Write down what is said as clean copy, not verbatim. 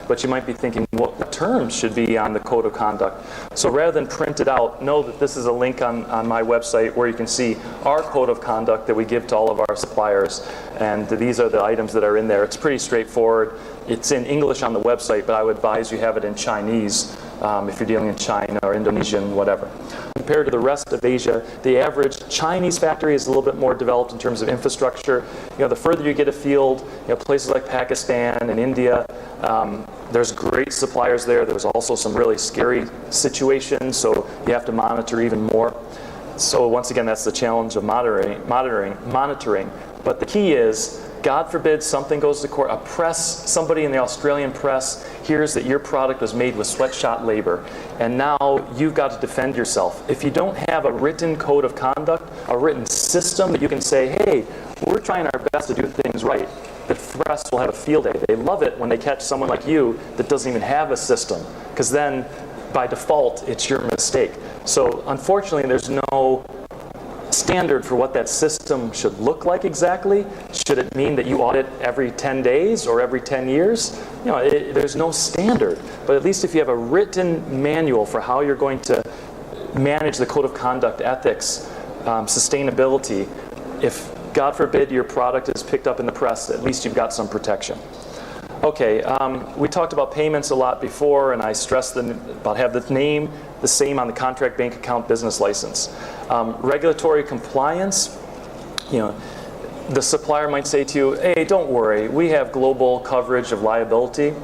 but you might be thinking, what terms should be on the code of conduct? So rather than print it out, know that this is a link on my website where you can see our code of conduct that we give to all of our suppliers. And these are the items that are in there. It's pretty straightforward. It's in English on the website, but I would advise you have it in Chinese if you're dealing in China or Indonesian, whatever. Compared to the rest of Asia, the average Chinese factory is a little bit more developed in terms of infrastructure. The further you get afield, places like Pakistan and India, there's great suppliers there. There's also some really scary situations, so you have to monitor even more. So once again, that's the challenge of monitoring. But the key is, God forbid something goes to court, somebody in the Australian press hears that your product was made with sweatshop labor, and now you've got to defend yourself. If you don't have a written code of conduct, a written system that you can say, hey, we're trying our best to do things right, the press will have a field day. They love it when they catch someone like you that doesn't even have a system, because then by default it's your mistake. So unfortunately there's no standard for what that system should look like exactly. Should it mean that you audit every 10 days or every 10 years? There's no standard. But at least if you have a written manual for how you're going to manage the code of conduct, ethics, sustainability, if God forbid your product is picked up in the press, at least you've got some protection. Okay, we talked about payments a lot before, and I stressed about have the name the same on the contract bank account business license. Regulatory compliance, the supplier might say to you, hey, don't worry, we have global coverage of liability.